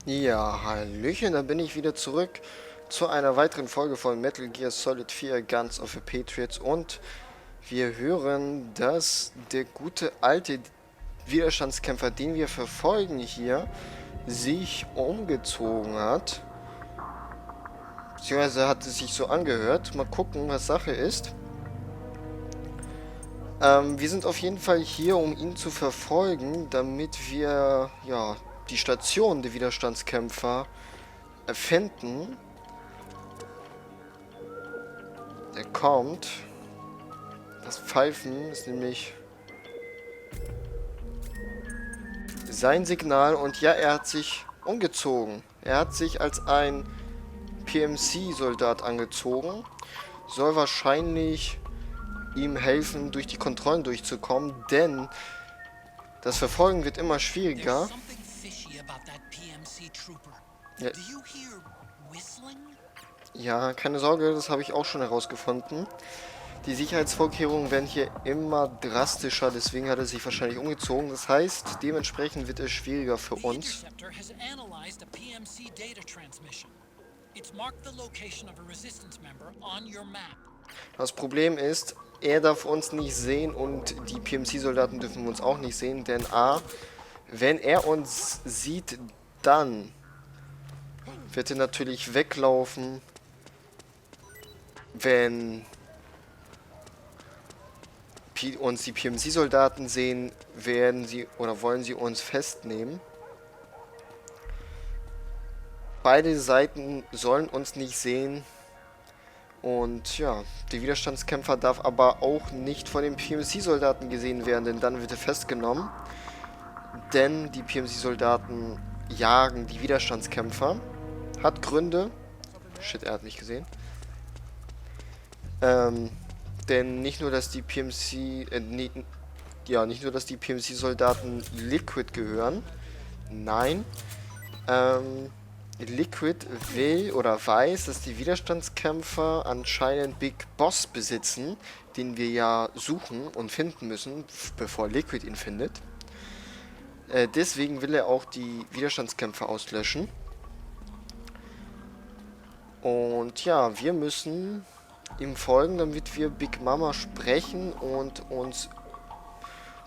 Ja, hallöchen, da bin ich wieder zurück zu einer weiteren Folge von Metal Gear Solid 4 Guns of the Patriots und wir hören, dass der gute alte Widerstandskämpfer, den wir verfolgen hier, sich umgezogen hat. Beziehungsweise hat es sich so angehört. Mal gucken, was Sache ist. Wir sind auf jeden Fall hier, um ihn zu verfolgen, damit wir, ja, die Station der Widerstandskämpfer finden. Er kommt. Das Pfeifen ist nämlich sein Signal und ja, er hat sich umgezogen. Er hat sich als ein PMC-Soldat angezogen. Soll wahrscheinlich ihm helfen, durch die Kontrollen durchzukommen, denn das Verfolgen wird immer schwieriger. Ja, ja, keine Sorge, das habe ich auch schon herausgefunden. Die Sicherheitsvorkehrungen werden hier immer drastischer, deswegen hat er sich wahrscheinlich umgezogen. Das heißt, dementsprechend wird es schwieriger für uns. Das Problem ist, er darf uns nicht sehen und die PMC-Soldaten dürfen uns auch nicht sehen, denn A, wenn er uns sieht, dann wird er natürlich weglaufen, wenn uns die PMC-Soldaten sehen, werden sie oder wollen sie uns festnehmen. Beide Seiten sollen uns nicht sehen. Und ja, der Widerstandskämpfer darf aber auch nicht von den PMC-Soldaten gesehen werden, denn dann wird er festgenommen. Denn die PMC-Soldaten jagen die Widerstandskämpfer. Hat Gründe. Shit, er hat mich gesehen. Denn nicht nur, dass die nicht nur, dass die PMC-Soldaten Liquid gehören. Nein. Liquid will oder weiß, dass die Widerstandskämpfer anscheinend Big Boss besitzen, den wir ja suchen und finden müssen, bevor Liquid ihn findet. Deswegen will er auch die Widerstandskämpfer auslöschen. Und ja, wir müssen ihm folgen, damit wir Big Mama sprechen und uns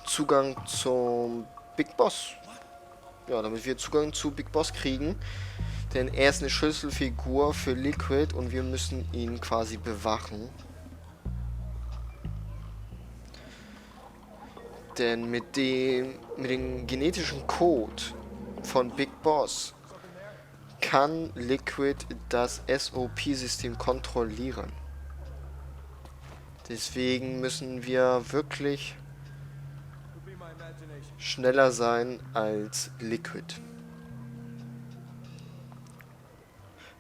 Zugang zum Big Boss. Ja, damit wir Zugang zu Big Boss kriegen. Denn er ist eine Schlüsselfigur für Liquid und wir müssen ihn quasi bewachen. Denn mit dem genetischen Code von Big Boss kann Liquid das SOP-System kontrollieren. Deswegen müssen wir wirklich schneller sein als Liquid.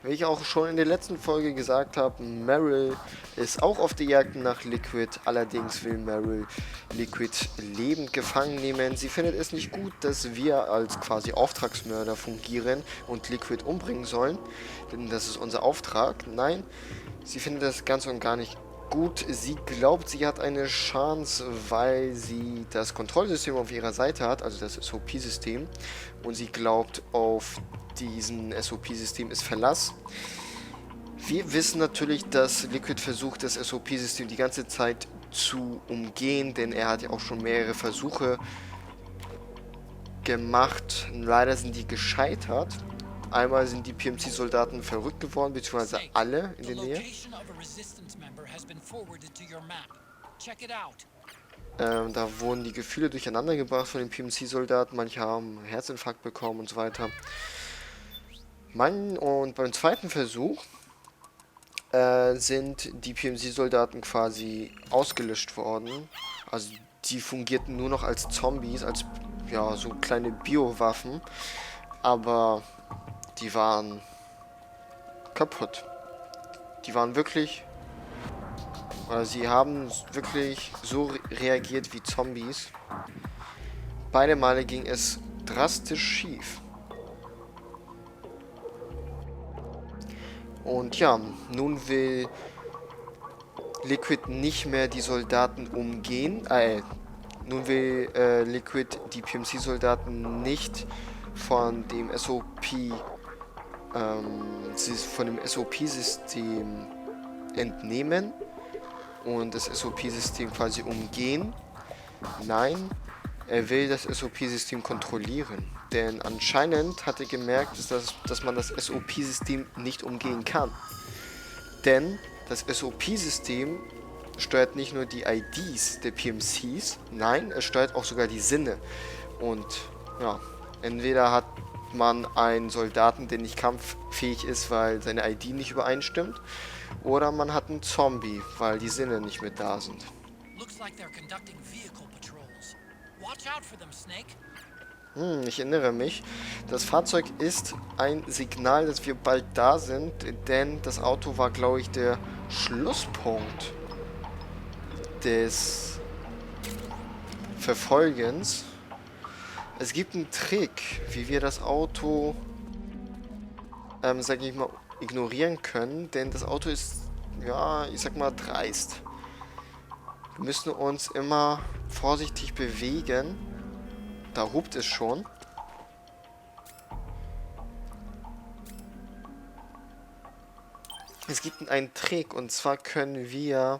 Wie ich auch schon in der letzten Folge gesagt habe, Meryl ist auch auf der Jagd nach Liquid. Allerdings will Meryl Liquid lebend gefangen nehmen. Sie findet es nicht gut, dass wir als quasi Auftragsmörder fungieren und Liquid umbringen sollen. Denn das ist unser Auftrag. Nein, sie findet das ganz und gar nicht gut. Sie glaubt, sie hat eine Chance, weil sie das Kontrollsystem auf ihrer Seite hat, also das SOP-System. Und sie glaubt, auf diesen SOP-System ist Verlass. Wir wissen natürlich, dass Liquid versucht, das SOP-System die ganze Zeit zu umgehen, denn er hat ja auch schon mehrere Versuche gemacht. Leider sind die gescheitert. Einmal sind die PMC-Soldaten verrückt geworden, beziehungsweise alle in der Nähe. Da wurden die Gefühle durcheinander gebracht von den PMC-Soldaten. Manche haben einen Herzinfarkt bekommen und so weiter. Und beim zweiten Versuch sind die PMC-Soldaten quasi ausgelöscht worden. Also die fungierten nur noch als Zombies, als ja so kleine Biowaffen. Aber die waren kaputt. Die waren wirklich, oder sie haben wirklich so reagiert wie Zombies. Beide Male ging es drastisch schief. Und ja, nun will Liquid nicht mehr die Soldaten umgehen. Nun will Liquid die PMC-Soldaten nicht von dem SOP-System entnehmen und das SOP-System quasi umgehen. Nein, er will das SOP-System kontrollieren. Denn anscheinend hat er gemerkt, dass man das SOP-System nicht umgehen kann. Denn das SOP-System steuert nicht nur die IDs der PMCs, nein, es steuert auch sogar die Sinne. Und ja, entweder hat man einen Soldaten, der nicht kampffähig ist, weil seine ID nicht übereinstimmt, oder man hat einen Zombie, weil die Sinne nicht mit da sind. Ich erinnere mich, das Fahrzeug ist ein Signal, dass wir bald da sind, denn das Auto war, glaube ich, der Schlusspunkt des Verfolgens. Es gibt einen Trick, wie wir das Auto, sage ich mal, ignorieren können, denn das Auto ist, ja, ich sag mal, dreist. Wir müssen uns immer vorsichtig bewegen. Da hupt es schon. Es gibt einen Trick, und zwar können wir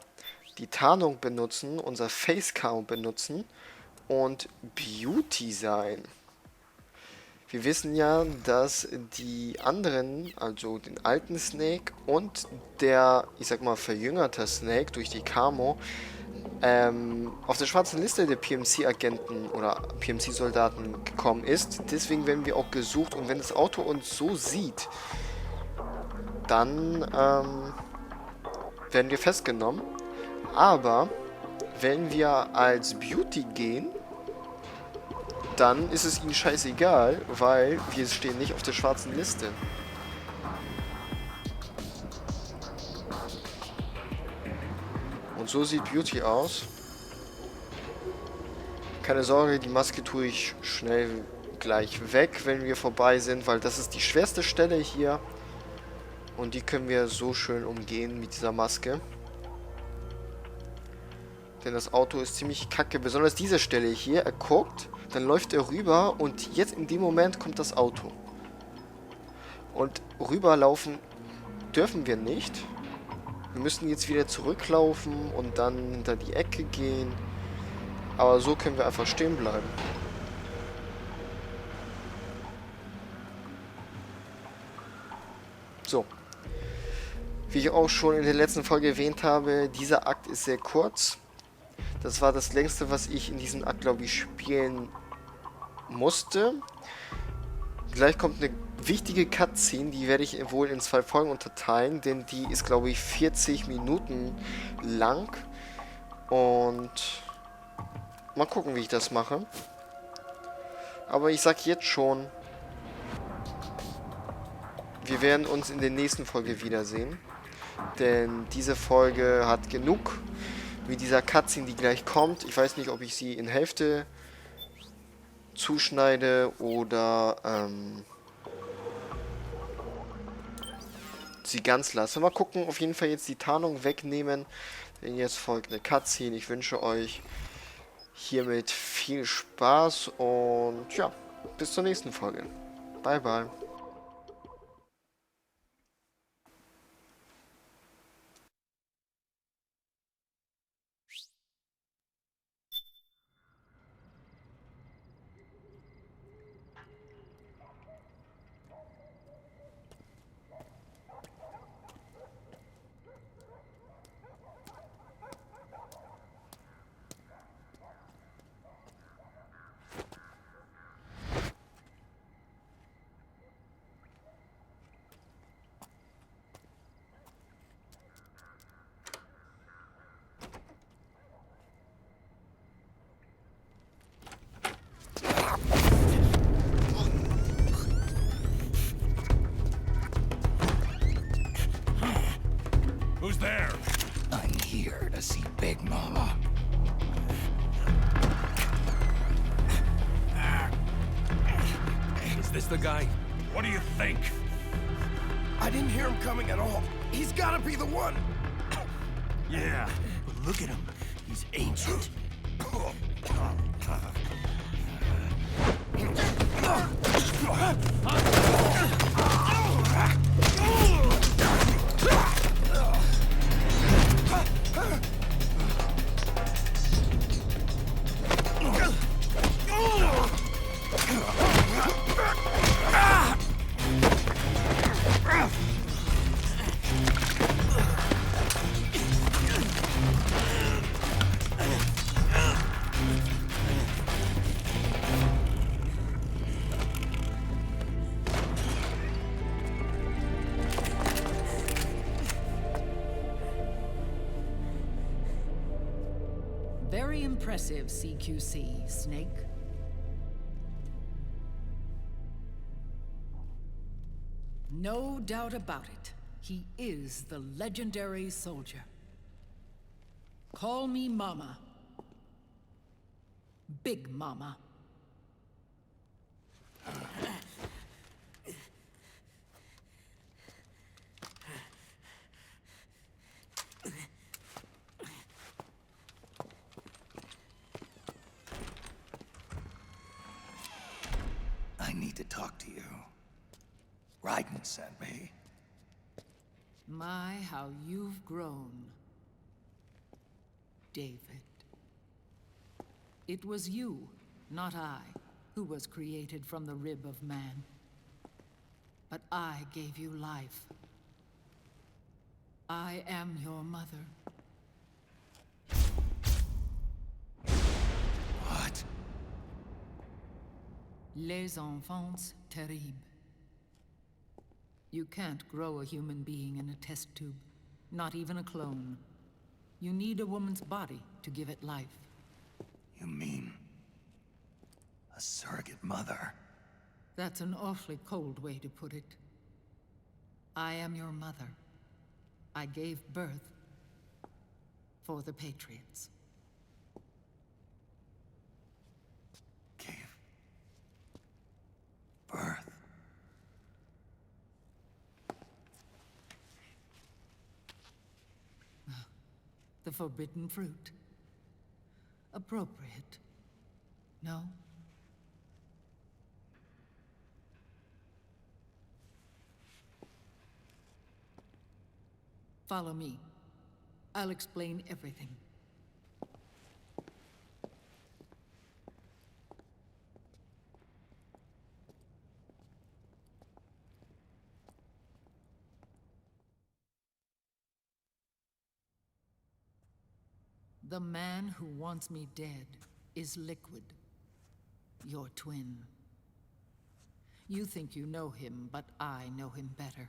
die Tarnung benutzen, unser Facecam benutzen und Beauty sein. Wir wissen ja, dass die anderen, also den alten Snake und der, ich sag mal, verjüngerte Snake durch die Camo, auf der schwarzen Liste der PMC-Agenten oder PMC-Soldaten gekommen ist. Deswegen werden wir auch gesucht, und wenn das Auto uns so sieht, dann werden wir festgenommen. Aber wenn wir als Beauty gehen, dann ist es ihnen scheißegal, weil wir stehen nicht auf der schwarzen Liste. Und so sieht Beauty aus. Keine Sorge, die Maske tue ich schnell gleich weg, wenn wir vorbei sind, weil das ist die schwerste Stelle hier. Und die können wir so schön umgehen mit dieser Maske. Denn das Auto ist ziemlich kacke, besonders diese Stelle hier. Er guckt, dann läuft er rüber und jetzt in dem Moment kommt das Auto. Und rüberlaufen dürfen wir nicht. Wir müssen jetzt wieder zurücklaufen und dann hinter die Ecke gehen. Aber so können wir einfach stehen bleiben. So. Wie ich auch schon in der letzten Folge erwähnt habe, dieser Akt ist sehr kurz. Das war das längste, was ich in diesem Akt, glaube ich, spielen musste. Gleich kommt eine wichtige Cutscene, die werde ich wohl in 2 Folgen unterteilen, denn die ist, glaube ich, 40 Minuten lang. Und mal gucken, wie ich das mache. Aber ich sag jetzt schon, wir werden uns in der nächsten Folge wiedersehen. Denn diese Folge hat genug mit dieser Cutscene, die gleich kommt. Ich weiß nicht, ob ich sie in Hälfte zuschneide oder sie ganz lasse. Mal gucken, auf jeden Fall jetzt die Tarnung wegnehmen. Denn jetzt folgt eine Cutscene. Ich wünsche euch hiermit viel Spaß und ja, bis zur nächsten Folge. Bye, bye. Who's there? I'm here to see Big Mama. Is this the guy? What do you think? I didn't hear him coming at all. He's gotta be the one. Yeah, but look at him. He's ancient. Very impressive, CQC, Snake. No doubt about it. He is the legendary soldier. Call me Mama. Big Mama. I need to talk to you. Raiden sent me. My, how you've grown, David. It was you, not I, who was created from the rib of man. But I gave you life. I am your mother. What? Les enfants terribles. You can't grow a human being in a test tube, not even a clone. You need a woman's body to give it life. You mean... a surrogate mother? That's an awfully cold way to put it. I am your mother. I gave birth for the Patriots. Gave... birth? The forbidden fruit. Appropriate. No? Follow me. I'll explain everything. The man who wants me dead is Liquid, your twin. You think you know him, but I know him better.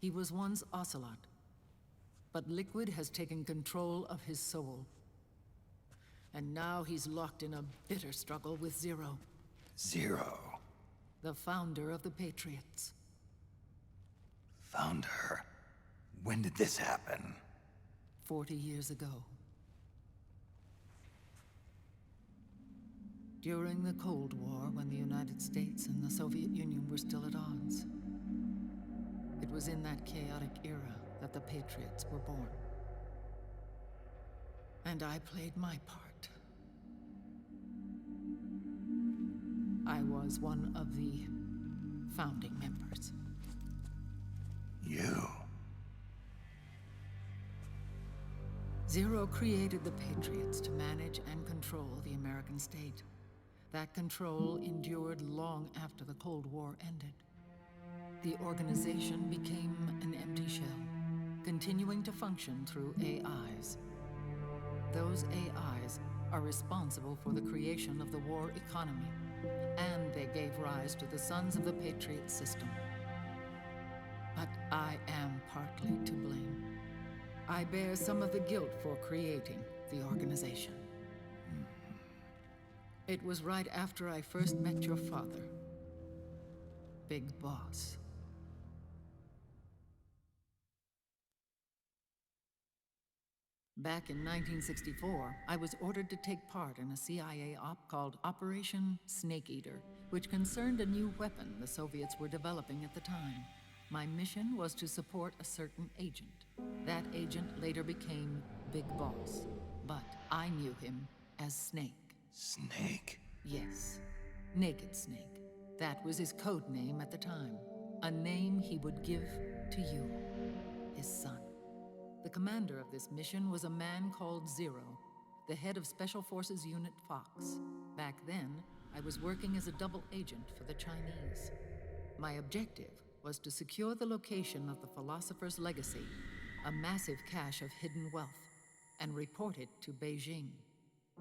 He was once Ocelot, but Liquid has taken control of his soul. And now he's locked in a bitter struggle with Zero, Zero. the founder of the Patriots. Found her. When did this happen? 40 years ago. During the Cold War, when the United States and the Soviet Union were still at odds. It was in that chaotic era that the Patriots were born. And I played my part. I was one of the founding members. You? Zero created the Patriots to manage and control the American state. That control endured long after the Cold War ended. The organization became an empty shell, continuing to function through AIs. Those AIs are responsible for the creation of the war economy, and they gave rise to the Sons of the Patriot system. But I am partly to blame. I bear some of the guilt for creating the organization. It was right after I first met your father, Big Boss. Back in 1964, I was ordered to take part in a CIA op called Operation Snake Eater, which concerned a new weapon the Soviets were developing at the time. My mission was to support a certain agent. That agent later became Big Boss, but I knew him as Snake. Snake? Yes, Naked Snake. That was his code name at the time. A name he would give to you, his son. The commander of this mission was a man called Zero, the head of Special Forces Unit Fox. Back then, I was working as a double agent for the Chinese. My objective was to secure the location of the philosopher's legacy, a massive cache of hidden wealth, and report it to Beijing.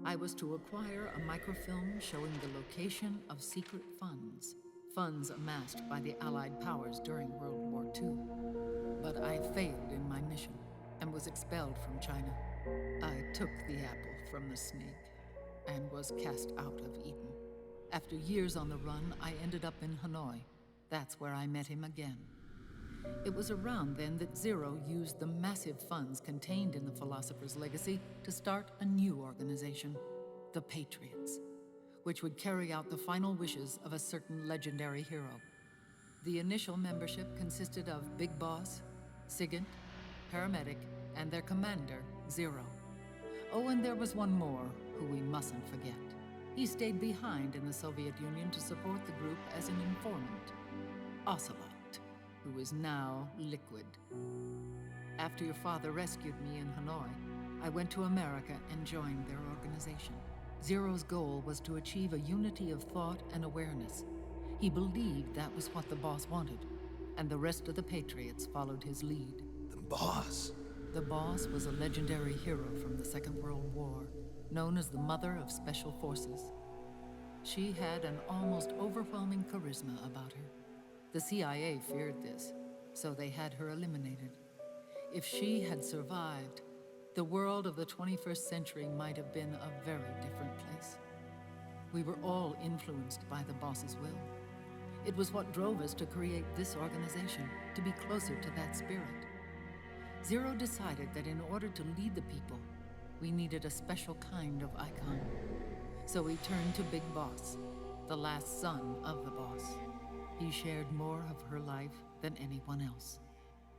I was to acquire a microfilm showing the location of secret funds, funds amassed by the Allied powers during World War II. But I failed in my mission and was expelled from China. I took the apple from the snake and was cast out of Eden. After years on the run, I ended up in Hanoi. That's where I met him again. It was around then that Zero used the massive funds contained in the Philosopher's Legacy to start a new organization, the Patriots, which would carry out the final wishes of a certain legendary hero. The initial membership consisted of Big Boss, Sigint, Paramedic, and their commander, Zero. Oh, and there was one more who we mustn't forget. He stayed behind in the Soviet Union to support the group as an informant, Ocelot, who is now Liquid. After your father rescued me in Hanoi, I went to America and joined their organization. Zero's goal was to achieve a unity of thought and awareness. He believed that was what the boss wanted, and the rest of the Patriots followed his lead. The boss? The boss was a legendary hero from the Second World War, known as the Mother of Special Forces. She had an almost overwhelming charisma about her. The CIA feared this, so they had her eliminated. If she had survived, the world of the 21st century might have been a very different place. We were all influenced by the boss's will. It was what drove us to create this organization, to be closer to that spirit. Zero decided that in order to lead the people, we needed a special kind of icon. So he turned to Big Boss, the last son of the boss. He shared more of her life than anyone else.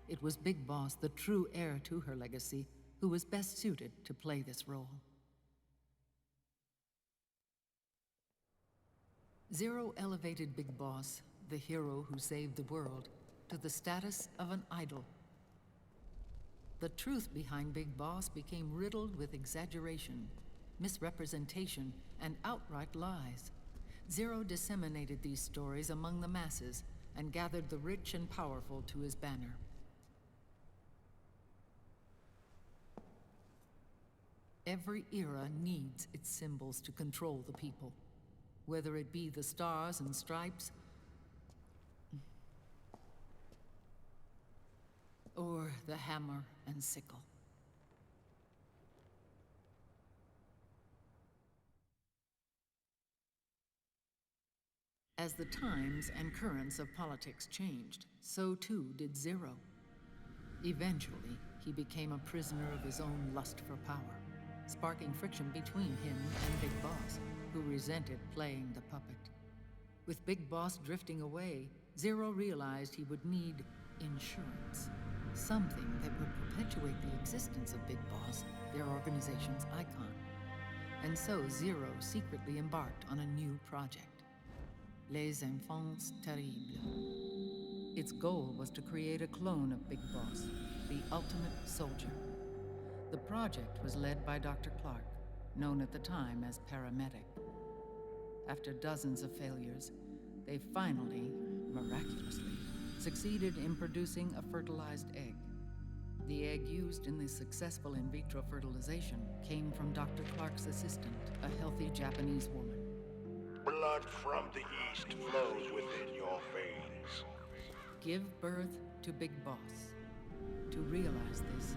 It was Big Boss, the true heir to her legacy, who was best suited to play this role. Zero elevated Big Boss, the hero who saved the world, to the status of an idol. The truth behind Big Boss became riddled with exaggeration, misrepresentation, and outright lies. Zero disseminated these stories among the masses and gathered the rich and powerful to his banner. Every era needs its symbols to control the people, whether it be the stars and stripes, or the hammer and sickle. As the times and currents of politics changed, so too did Zero. Eventually, he became a prisoner of his own lust for power, sparking friction between him and Big Boss, who resented playing the puppet. With Big Boss drifting away, Zero realized he would need insurance. Something that would perpetuate the existence of Big Boss, their organization's icon. And so Zero secretly embarked on a new project, Les Enfants Terribles. Its goal was to create a clone of Big Boss, the ultimate soldier. The project was led by Dr. Clark, known at the time as Paramedic. After dozens of failures, they finally, miraculously, succeeded in producing a fertilized egg. The egg used in the successful in vitro fertilization came from Dr. Clark's assistant, a healthy Japanese woman. Blood from the east flows within your veins. Give birth to Big Boss. To realize this,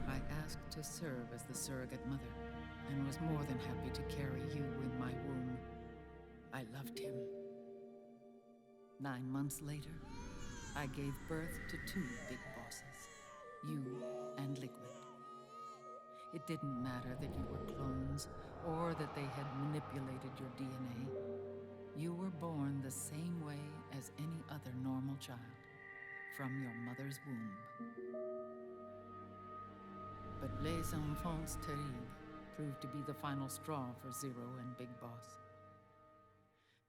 I asked to serve as the surrogate mother, and was more than happy to carry you in my womb. I loved him. 9 months later, I gave birth to 2 Big Bosses, you and Liquid. It didn't matter that you were clones, or that they had manipulated your DNA. You were born the same way as any other normal child, from your mother's womb. But Les Enfants Terribles proved to be the final straw for Zero and Big Boss.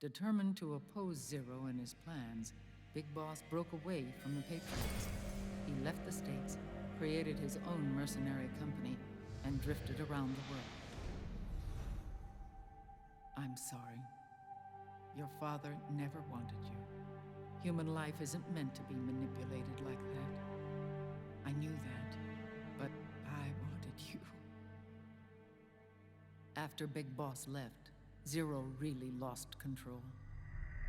Determined to oppose Zero and his plans, Big Boss broke away from the Patriots. He left the States, created his own mercenary company, and drifted around the world. I'm sorry. Your father never wanted you. Human life isn't meant to be manipulated like that. I knew that, but I wanted you. After Big Boss left, Zero really lost control.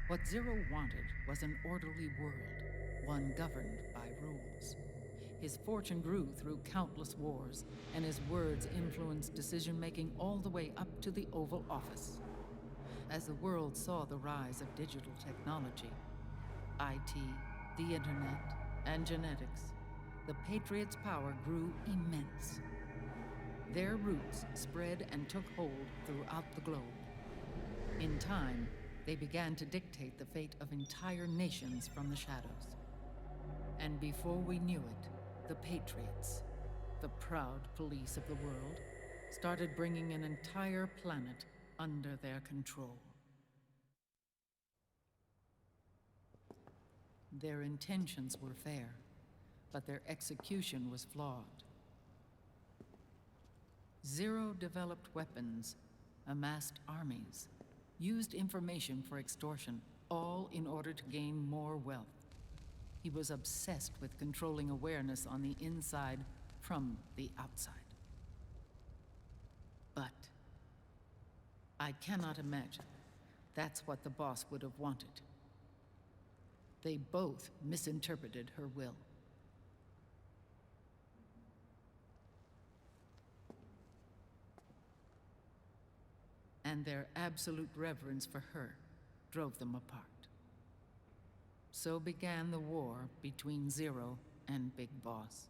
What Zero wanted was an orderly world, one governed by rules. His fortune grew through countless wars, and his words influenced decision-making all the way up to the Oval Office. As the world saw the rise of digital technology, IT, the internet, and genetics, the Patriots' power grew immense. Their roots spread and took hold throughout the globe. In time, they began to dictate the fate of entire nations from the shadows. And before we knew it, the Patriots, the proud police of the world, started bringing an entire planet under their control. Their intentions were fair, but their execution was flawed. Zero developed weapons, amassed armies, used information for extortion, all in order to gain more wealth. He was obsessed with controlling awareness on the inside from the outside. But I cannot imagine that's what the boss would have wanted. They both misinterpreted her will. And their absolute reverence for her drove them apart. So began the war between Zero and Big Boss.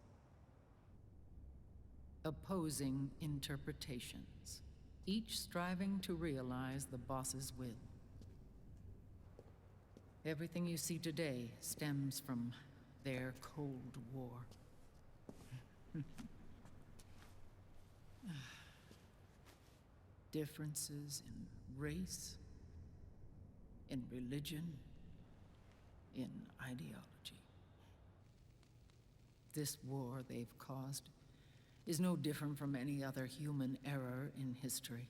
Opposing interpretations, each striving to realize the boss's will. Everything you see today stems from their Cold War. Differences in race, in religion, in ideology. This war they've caused is no different from any other human error in history.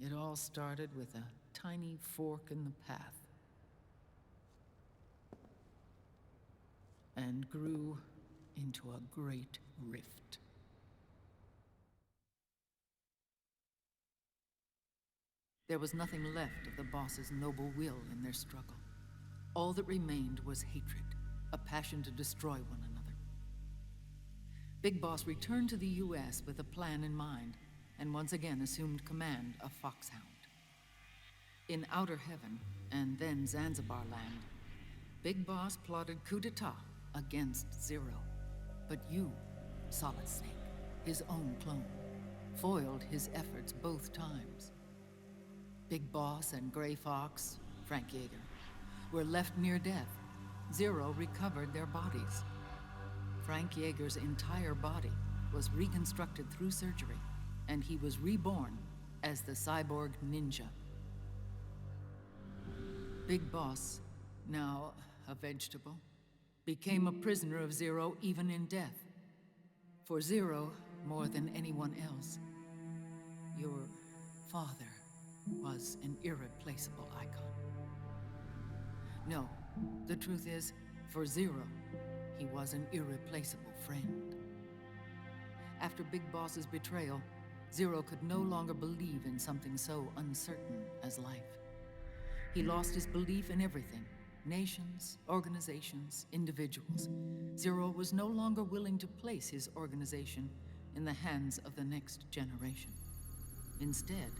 It all started with a tiny fork in the path and grew into a great rift. There was nothing left of the boss's noble will in their struggle. All that remained was hatred, a passion to destroy one another. Big Boss returned to the US with a plan in mind, and once again assumed command of Foxhound. In Outer Heaven, and then Zanzibar Land, Big Boss plotted coup d'etat against Zero. But you, Solid Snake, his own clone, foiled his efforts both times. Big Boss and Gray Fox, Frank Yeager, were left near death. Zero recovered their bodies. Frank Yeager's entire body was reconstructed through surgery, and he was reborn as the cyborg ninja. Big Boss, now a vegetable, became a prisoner of Zero even in death. For Zero, more than anyone else, your father was an irreplaceable icon. No, the truth is, for Zero, he was an irreplaceable friend. After Big Boss's betrayal, Zero could no longer believe in something so uncertain as life. He lost his belief in everything. Nations, organizations, individuals. Zero was no longer willing to place his organization in the hands of the next generation. Instead,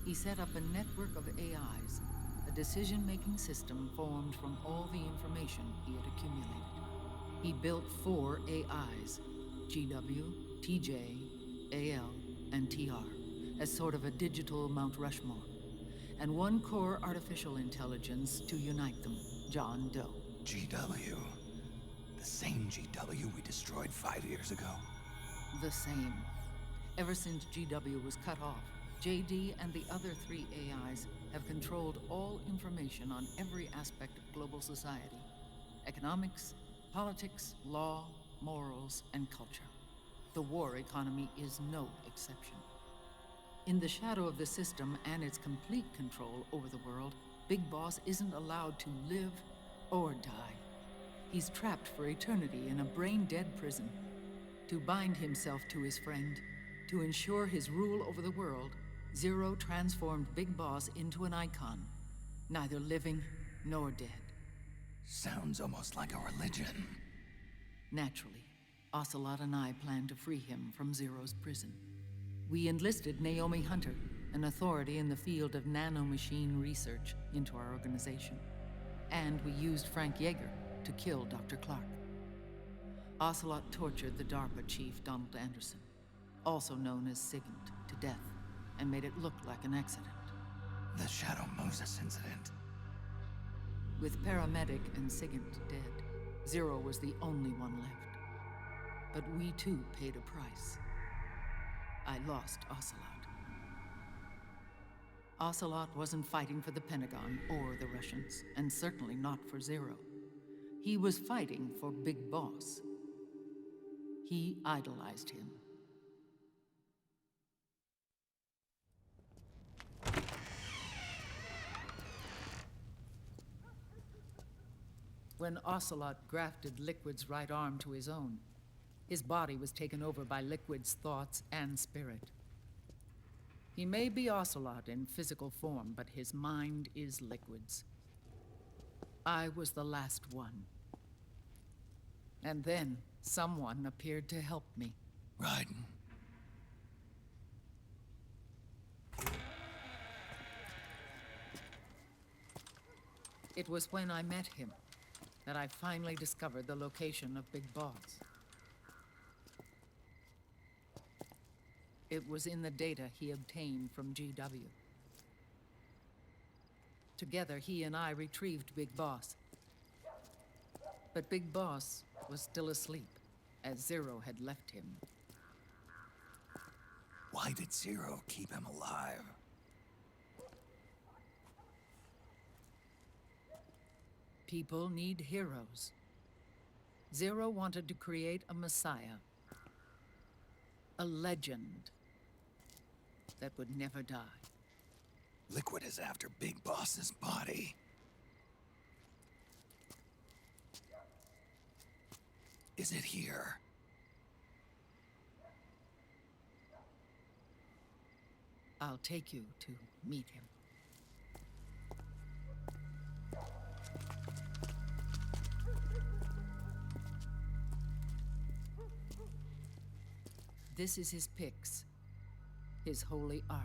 he set up a network of AIs, a decision-making system formed from all the information he had accumulated. He built 4 AIs, GW, TJ, AL, and TR, as sort of a digital Mount Rushmore, and 1 core artificial intelligence to unite them, John Doe. GW. The same GW we destroyed 5 years ago. The same. Ever since GW was cut off, JD and the other 3 AIs have controlled all information on every aspect of global society: economics, politics, law, morals, and culture. The war economy is no exception. In the shadow of the system and its complete control over the world, Big Boss isn't allowed to live or die. He's trapped for eternity in a brain-dead prison. To bind himself to his friend, to ensure his rule over the world, Zero transformed Big Boss into an icon, neither living nor dead. Sounds almost like a religion. Naturally, Ocelot and I plan to free him from Zero's prison. We enlisted Naomi Hunter, an authority in the field of nanomachine research, into our organization. And we used Frank Yeager to kill Dr. Clark. Ocelot tortured the DARPA chief, Donald Anderson, also known as Sigint, to death, and made it look like an accident. The Shadow Moses incident. With Paramedic and Sigint dead, Zero was the only one left. But we too paid a price. I lost Ocelot. Ocelot wasn't fighting for the Pentagon or the Russians, and certainly not for Zero. He was fighting for Big Boss. He idolized him. When Ocelot grafted Liquid's right arm to his own, his body was taken over by Liquid's thoughts and spirit. He may be Ocelot in physical form, but his mind is Liquid's. I was the last one. And then someone appeared to help me. Raiden. It was when I met him that I finally discovered the location of Big Boss. It was in the data he obtained from GW. Together, he and I retrieved Big Boss. But Big Boss was still asleep, as Zero had left him. Why did Zero keep him alive? People need heroes. Zero wanted to create a messiah. A legend that would never die. Liquid is after Big Boss's body. Is it here? I'll take you to meet him. This is his pyx, his holy ark.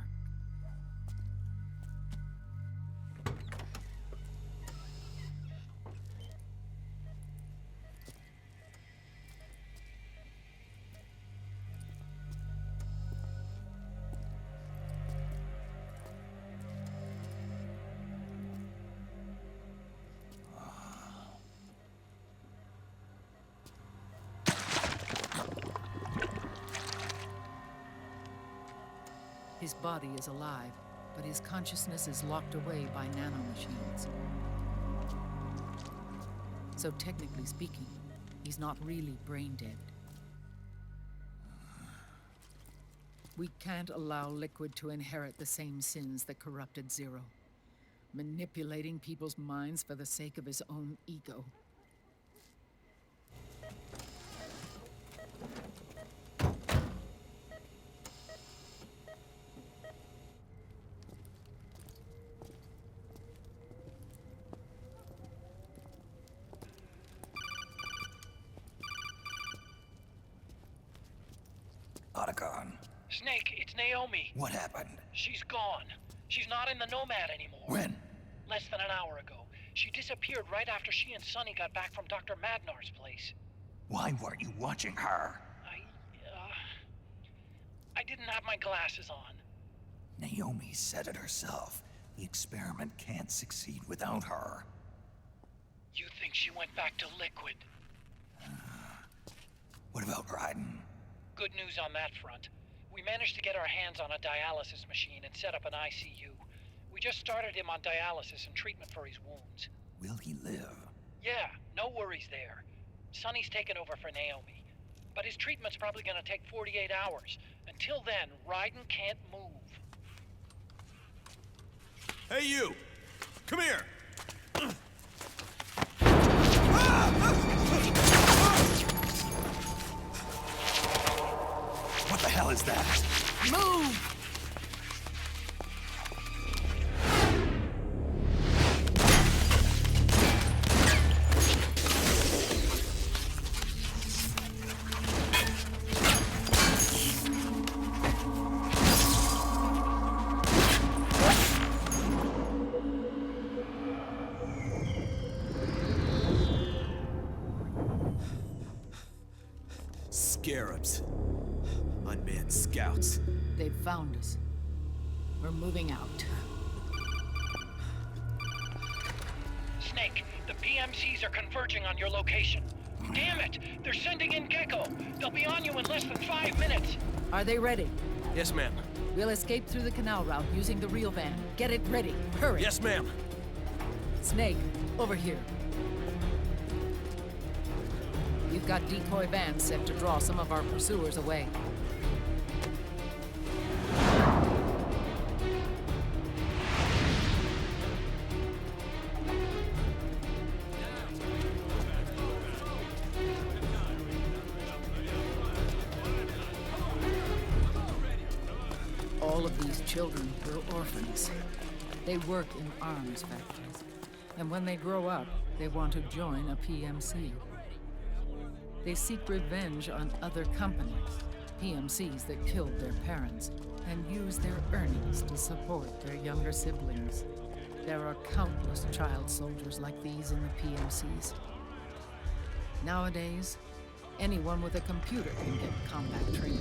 His body is alive, but his consciousness is locked away by nanomachines. So technically speaking, he's not really brain dead. We can't allow Liquid to inherit the same sins that corrupted Zero, manipulating people's minds for the sake of his own ego. Otacon. Snake, it's Naomi. What happened? She's gone. She's not in the Nomad anymore. When? Less than an hour ago. She disappeared right after she and Sonny got back from Dr. Magnar's place. Why weren't you watching her? I didn't have my glasses on. Naomi said it herself. The experiment can't succeed without her. You think she went back to Liquid? What about Raiden? Good news on that front. We managed to get our hands on a dialysis machine and set up an ICU. We just started him on dialysis and treatment for his wounds. Will he live? Yeah, no worries there. Sonny's taken over for Naomi. But his treatment's probably gonna take 48 hours. Until then, Raiden can't move. Hey, you! Come here! What the hell is that? Move! Scarabs. Unmanned scouts. They've found us. We're moving out. Snake, the PMCs are converging on your location. Damn it! They're sending in Gecko! They'll be on you in less than 5 minutes! Are they ready? Yes, ma'am. We'll escape through the canal route using the real van. Get it ready. Hurry. Yes, ma'am. Snake, over here. We've got decoy vans set to draw some of our pursuers away. All of these children were orphans. They work in arms factories. And when they grow up, they want to join a PMC. They seek revenge on other companies, PMCs that killed their parents, and use their earnings to support their younger siblings. There are countless child soldiers like these in the PMCs. Nowadays, anyone with a computer can get combat training.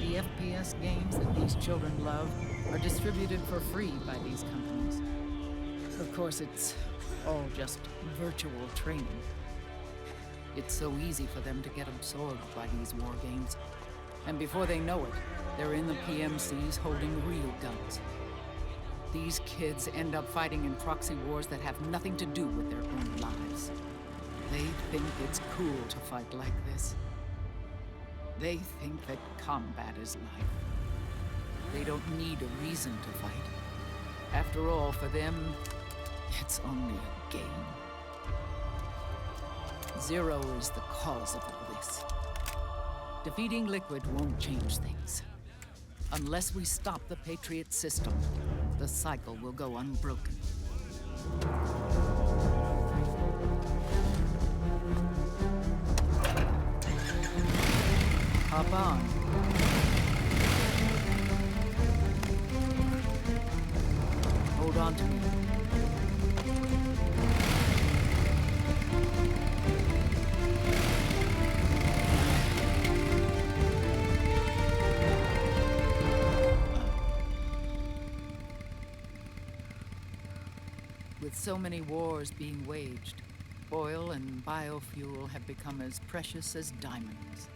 The FPS games that these children love are distributed for free by these companies. Of course, it's all just virtual training. It's so easy for them to get absorbed by these war games. And before they know it, they're in the PMCs holding real guns. These kids end up fighting in proxy wars that have nothing to do with their own lives. They think it's cool to fight like this. They think that combat is life. They don't need a reason to fight. After all, for them, it's only a game. Zero is the cause of all this. Defeating Liquid won't change things. Unless we stop the Patriot system, the cycle will go unbroken. Hop on. Hold on to me. With so many wars being waged, oil and biofuel have become as precious as diamonds.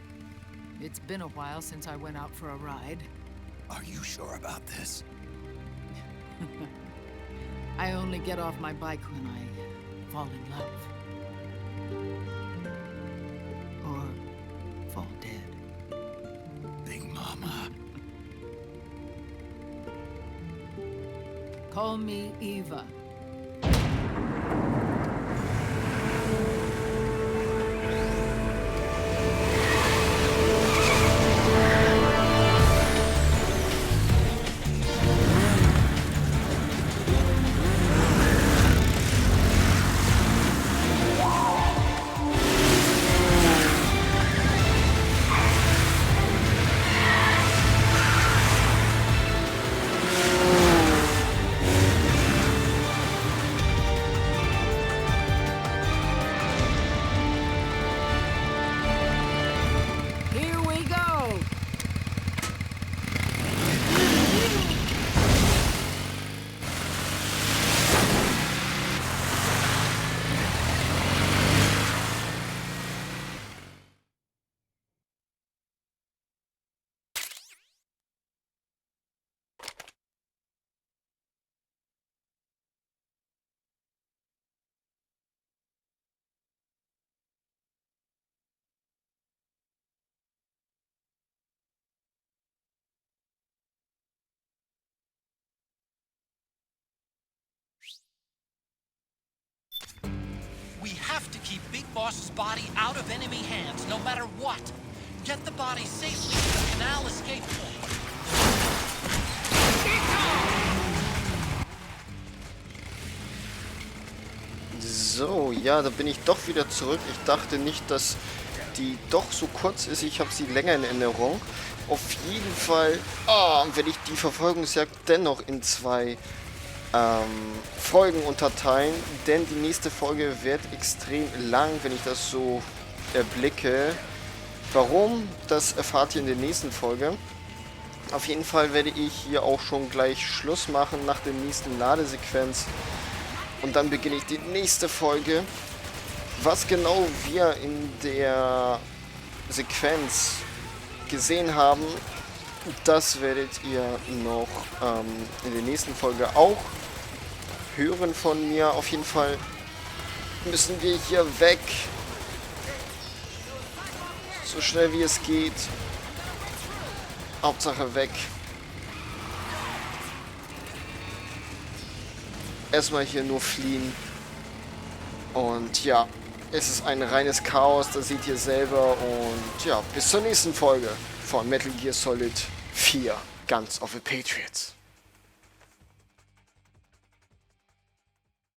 It's been a while since I went out for a ride. Are you sure about this? I only get off my bike when I fall in love. Or fall dead. Big Mama. Call me Eva. We have to keep Big Boss's body out of enemy hands, no matter what. Get the body safely to the canal escape point. So, ja, da bin ich doch wieder zurück. Ich dachte nicht, dass die doch so kurz ist. Ich habe sie länger in Erinnerung. Auf jeden Fall werde ich die Verfolgungsjagd dennoch in 2 Folgen unterteilen, denn die nächste Folge wird extrem lang, wenn ich das so erblicke. Warum? Das erfahrt ihr in der nächsten Folge. Auf jeden Fall werde ich hier auch schon gleich Schluss machen nach der nächsten Ladesequenz. Und dann beginne ich die nächste Folge. Was genau wir in der Sequenz gesehen haben, das werdet ihr noch in der nächsten Folge auch hören von mir. Auf jeden Fall müssen wir hier weg. So schnell wie es geht. Hauptsache weg. Erstmal hier nur fliehen. Und ja, es ist ein reines Chaos, das seht ihr selber. Und ja, bis zur nächsten Folge von Metal Gear Solid 4, Guns of the Patriots.